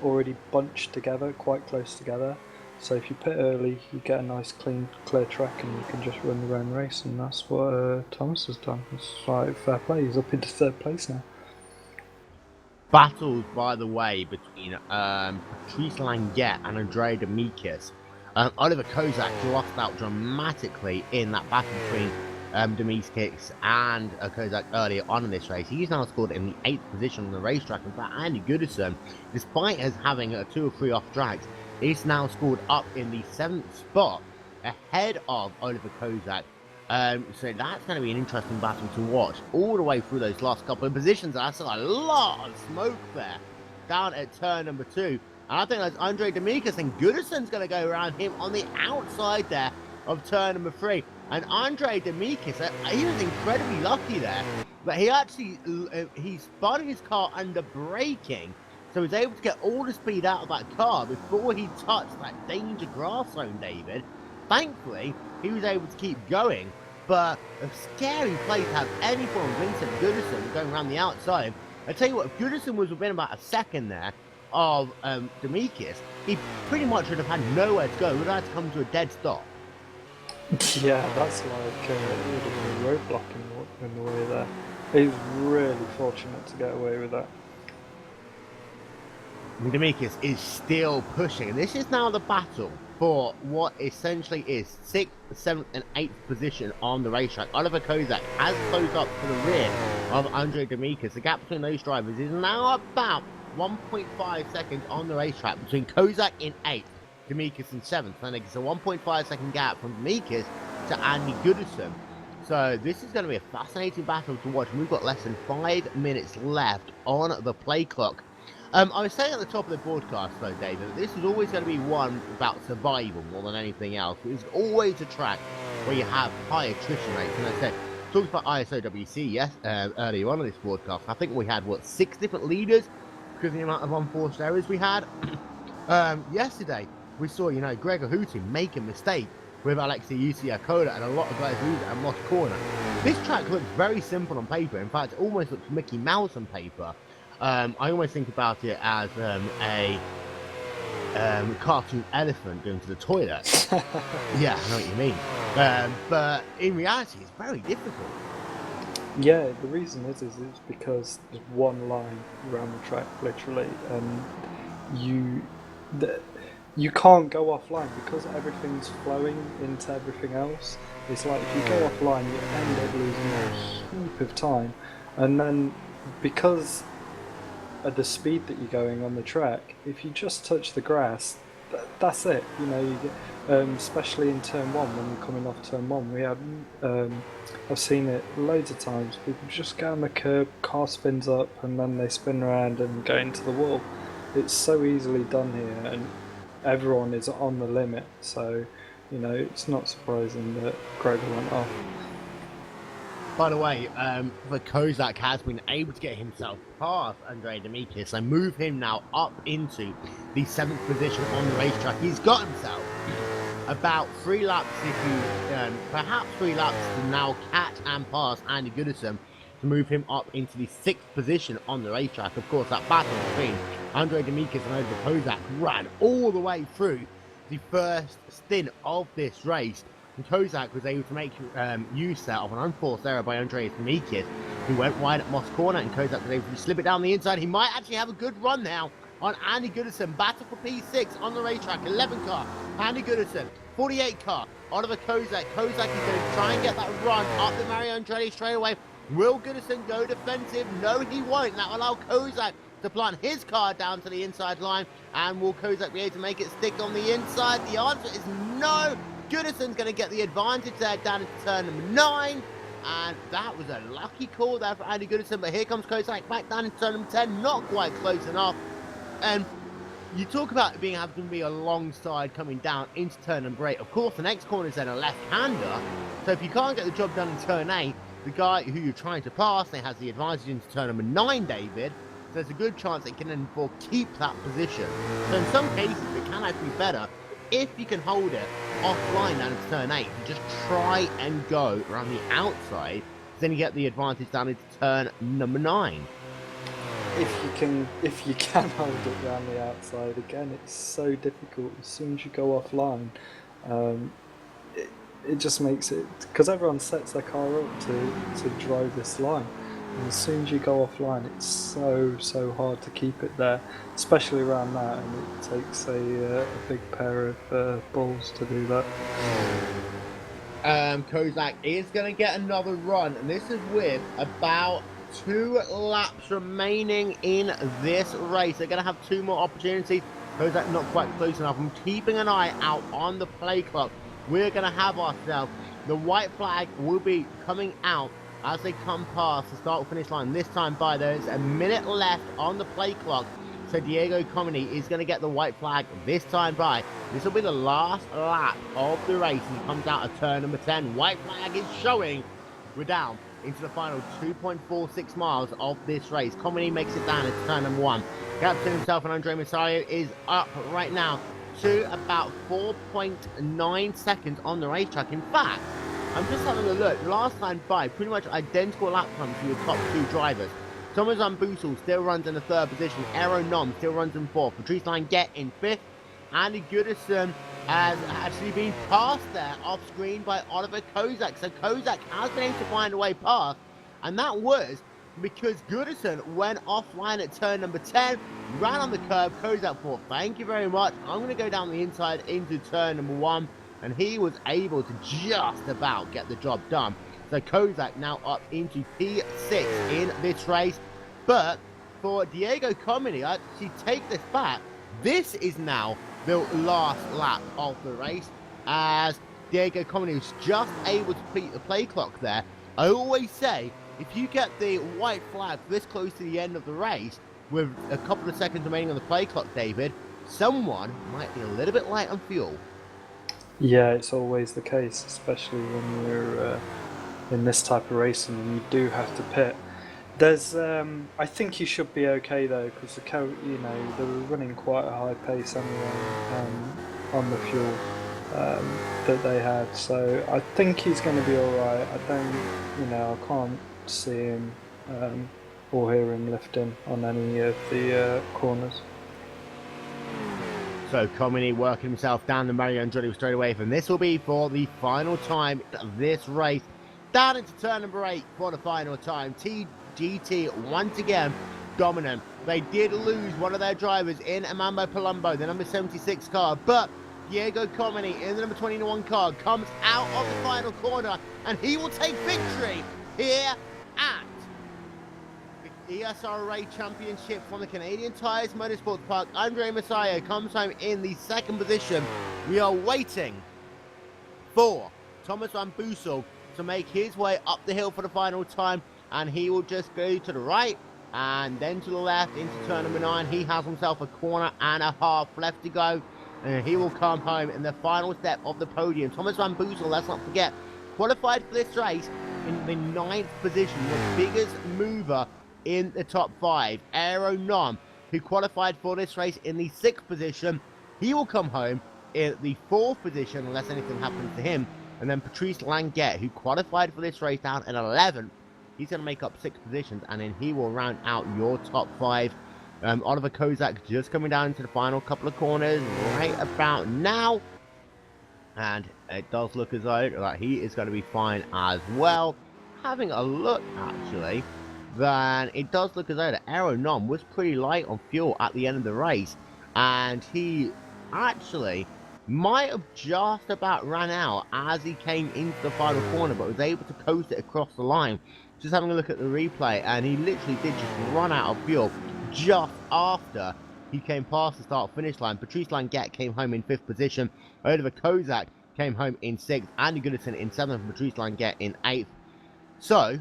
already bunched together, quite close together. So if you pit early, you get a nice clear track and you can just run your own race, and that's what Thomas has done. It's like fair play, he's up into 3rd place now. Battles, by the way, between Patrice Langet and Andre Demikas Oliver Kozak lost out dramatically in that battle between Demetrius and Kozak earlier on in this race. He's now scored in the 8th position on the racetrack. In fact, Andy Goodison, despite us having 2 or 3 off tracks, he's now scored up in the 7th spot ahead of Oliver Kozak. So that's going to be an interesting battle to watch all the way through those last couple of positions. I saw a lot of smoke there down at turn number 2. And I think that's Andre Demetrius, and Goodison's going to go around him on the outside there of turn number 3. And Andre Demetrius, he was incredibly lucky there, but he actually he spun his car under braking, so he was able to get all the speed out of that car before he touched that danger grass zone, David. Thankfully, he was able to keep going, but a scary place to have any form of Vincent Goodison going around the outside. I tell you what, if Goodison was within about a second there of Demetrius, he pretty much would have had nowhere to go. He would have had to come to a dead stop. Yeah, that's like a roadblock in the way there. He's really fortunate to get away with that. Demetrius is still pushing, and this is now the battle for what essentially is 6th, 7th, and 8th position on the racetrack. Oliver Kozak has closed up to the rear of Andre Demetrius. The gap between those drivers is now about 1.5 seconds on the racetrack between Kozak in 8th, Demetrius in 7th. And it's a 1.5 second gap from Demetrius to Andy Goodison. So this is going to be a fascinating battle to watch. We've got less than 5 minutes left on the play clock. I was saying at the top of the broadcast, though, David, that this is always going to be one about survival more than anything else. It's always a track where you have high attrition rates. And I said, talked about ISOWC earlier on in this broadcast. I think we had, 6 different leaders because of the amount of unforced errors we had. Yesterday, we saw, Gregor Houghton make a mistake with Alexei Usiakola and a lot of guys lose it and lost corner. This track looks very simple on paper. In fact, it almost looks Mickey Mouse on paper. I almost think about it as a cartoon elephant going to the toilet. Yeah, I know what you mean. But in reality, it's very difficult. Yeah, the reason is it's because there's one line around the track, literally, and you can't go offline because everything's flowing into everything else. It's like if you go offline, you end up losing a heap of time, and then because at the speed that you're going on the track, if you just touch the grass, that's it. You get, especially in turn 1 when you're coming off turn 1, we had I've seen it loads of times. People just go on the curb, car spins up, and then they spin around and go into the wall. It's so easily done here, and everyone is on the limit. So it's not surprising that Gregor went off. By the way, the Kozak has been able to get himself past Andre Demetrius and move him now up into the 7th position on the racetrack. He's got himself about 3 laps, perhaps 3 laps to now catch and pass Andy Goodison to move him up into the 6th position on the racetrack. Of course, that battle between Andre Demetrius and Oliver Kozak ran all the way through the first stint of this race. And Kozak was able to make use there of an unforced error by Andreas Demetrius, who went wide at Moss Corner, and Kozak was able to slip it down the inside. He might actually have a good run now on Andy Goodison. Battle for P6 on the racetrack. 11 car, Andy Goodison. 48 car, Oliver Kozak. Kozak is going to try and get that run up the Mario Andretti straightaway. Will Goodison go defensive? No, he won't. That will allow Kozak to plant his car down to the inside line. And will Kozak be able to make it stick on the inside? The answer is no. Goodison's going to get the advantage there down into turn number 9, and that was a lucky call there for Andy Goodison. But here comes Kozak back down into turn number 10, not quite close enough. And you talk about being able to be alongside coming down into turn number 8. Of course, the next corner is then a left-hander, so if you can't get the job done in turn 8, the guy who you're trying to pass then has the advantage into turn number 9, David. So there's a good chance it can then keep that position. So in some cases, it can actually be better if you can hold it offline down into turn 8, you just try and go around the outside, then you get the advantage down into turn number 9. If you can hold it around the outside, again, it's so difficult. As soon as you go offline, it just makes it, because everyone sets their car up to drive this line. And as soon as you go offline, it's so hard to keep it there, especially around that, and it takes a big pair of balls to do that. Kozak is going to get another run, and this is with about 2 laps remaining in this race. They're going to have 2 more opportunities. Kozak not quite close enough. I'm keeping an eye out on the play clock. We're going to have ourselves, the white flag will be coming out as they come past the start finish line. This time by, there's a minute left on the play clock. So Diego Comini is going to get the white flag this time by. This will be the last lap of the race. He comes out of turn number 10. White flag is showing. We're down into the final 2.46 miles of this race. Comini makes it down into turn number 1. Captain himself and Andre Masario is up right now to about 4.9 seconds on the racetrack. In fact, I'm just having a look. Last time by, pretty much identical lap times for your top 2 drivers. Thomas Busel still runs in the 3rd position. Aero Nom still runs in 4th. Patrice Langet in 5th. Andy Goodison has actually been passed there off screen by Oliver Kozak. So Kozak has been able to find a way past. And that was because Goodison went offline at turn number 10. Ran on the curb. Kozak thought, thank you very much. I'm going to go down the inside into turn number 1. And he was able to just about get the job done. So Kozak now up into P6 in this race. But for Diego Comini, I actually take this back. This is now the last lap of the race, as Diego Comini was just able to beat the play clock there. I always say, if you get the white flag this close to the end of the race, with a couple of seconds remaining on the play clock, David, someone might be a little bit light on fuel. Yeah, it's always the case, especially when you're in this type of racing and you do have to pit. There's, I think you should be okay though, because they were running quite a high pace anyway on the fuel that they had. So I think he's going to be all right. I can't see him or hear him lifting on any of the corners. So Comini working himself down to Mario Andretti straight away, and this will be for the final time of this race. Down into turn number 8 for the final time. TGT once again dominant. They did lose one of their drivers in Amambo Palumbo, the number 76 car, but Diego Comini in the number 21 car comes out of the final corner, and he will take victory here at the ESRA Championship from the Canadian Tires Motorsports Park. Andre Masayo comes home in the 2nd position. We are waiting for Thomas Van Boesel to make his way up the hill for the final time, and he will just go to the right and then to the left into turn number 9. He has himself a corner and a half left to go, and he will come home in the final step of the podium. Thomas Van Boesel, let's not forget, qualified for this race in the 9th position, the biggest mover in the top 5. Aero Nom, who qualified for this race in the 6th position, he will come home in the 4th position unless anything happens to him. And then Patrice Langet, who qualified for this race down in 11th, he's going to make up 6 positions, and then he will round out your top 5. Oliver Kozak just coming down into the final couple of corners right about now. And it does look as though that he is going to be fine as well. Having a look, actually, then it does look as though that Aero Nom was pretty light on fuel at the end of the race. And he actually might have just about ran out as he came into the final corner, but was able to coast it across the line. Just having a look at the replay, and he literally did just run out of fuel just after he came past the start finish line. Patrice Langet came home in 5th position. Oliver Kozak came home in 6th. Andy Goodison in 7th, and Patrice Langet in 8th. So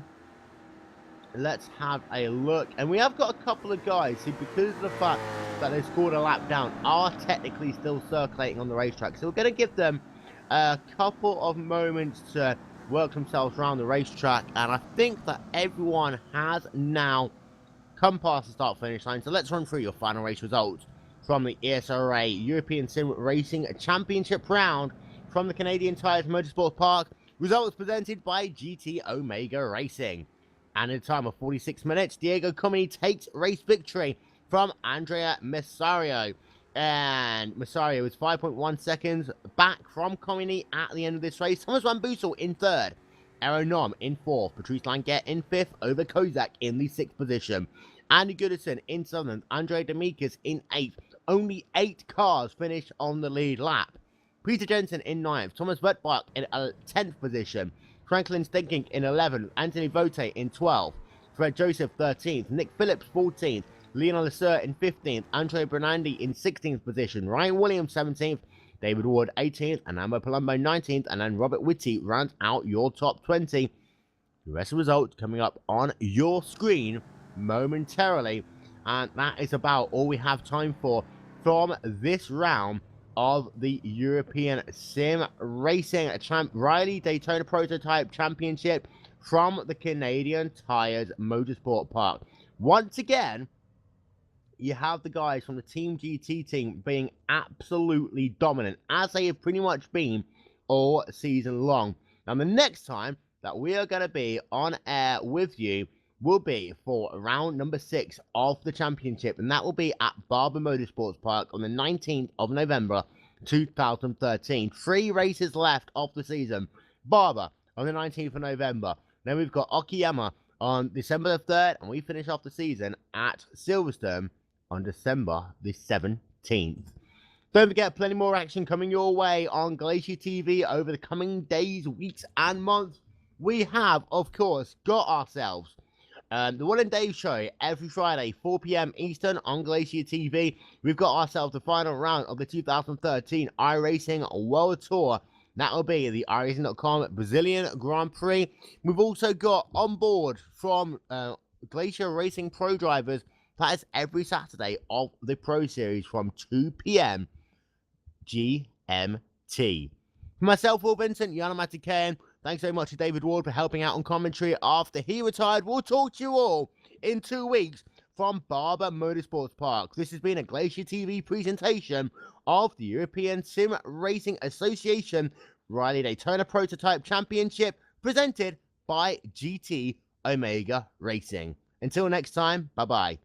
let's have a look, and we have got a couple of guys who, because of the fact that they scored a lap down, are technically still circulating on the racetrack. So we're going to give them a couple of moments to work themselves around the racetrack, and I think that everyone has now come past the start finish line. So let's run through your final race results from the ESRA European Sim Racing Championship round from the Canadian Tires Motorsports Park. Results presented by GT Omega Racing. And in a time of 46 minutes, Diego Comini takes race victory from Andrea Masario. And Masario is 5.1 seconds back from Comini at the end of this race. Thomas Van Boesel in 3rd. Aeronom in 4th, Patrice Langet in 5th, over Kozak in the 6th position. Andy Goodison in 7th, Andre Demikas in 8th. Only 8 cars finished on the lead lap. Peter Jensen in 9th, Thomas Wertbach in 10th position, Franklin Stinking in 11th, Anthony Vote in 12th, Fred Joseph 13th, Nick Phillips 14th, Leon Lasser in 15th, Andre Bernandi in 16th position, Ryan Williams 17th, David Ward 18th, and Amber Palumbo 19th, and then Robert Whitty rounds out your top 20. The rest of the results coming up on your screen momentarily, and that is about all we have time for from this round of the European Sim Racing Riley Daytona Prototype Championship from the Canadian Tires Motorsport Park. Once again, you have the guys from the Team GT team being absolutely dominant, as they have pretty much been all season long. Now, the next time that we are going to be on air with you will be for round number 6 of the championship, and that will be at Barber Motorsports Park on the 19th of November 2013. 3 races left of the season. Barber on the 19th of November. Then we've got Okayama on December the 3rd, and we finish off the season at Silverstone on December the 17th. Don't forget, plenty more action coming your way on Glacier TV over the coming days, weeks, and months. We have, of course, got ourselves the Will and Dave show every Friday, 4 p.m. Eastern on Glacier TV. We've got ourselves the final round of the 2013 iRacing World Tour. That will be the iRacing.com Brazilian Grand Prix. We've also got on board from Glacier Racing Pro Drivers. That is every Saturday of the Pro Series from 2 p.m. GMT. For myself, Will Vincent, Yana Matikayan, thanks very much to David Ward for helping out on commentary after he retired. We'll talk to you all in 2 weeks from Barber Motorsports Park. This has been a Glacier TV presentation of the European Sim Racing Association Riley Daytona Prototype Championship presented by GT Omega Racing. Until next time, bye-bye.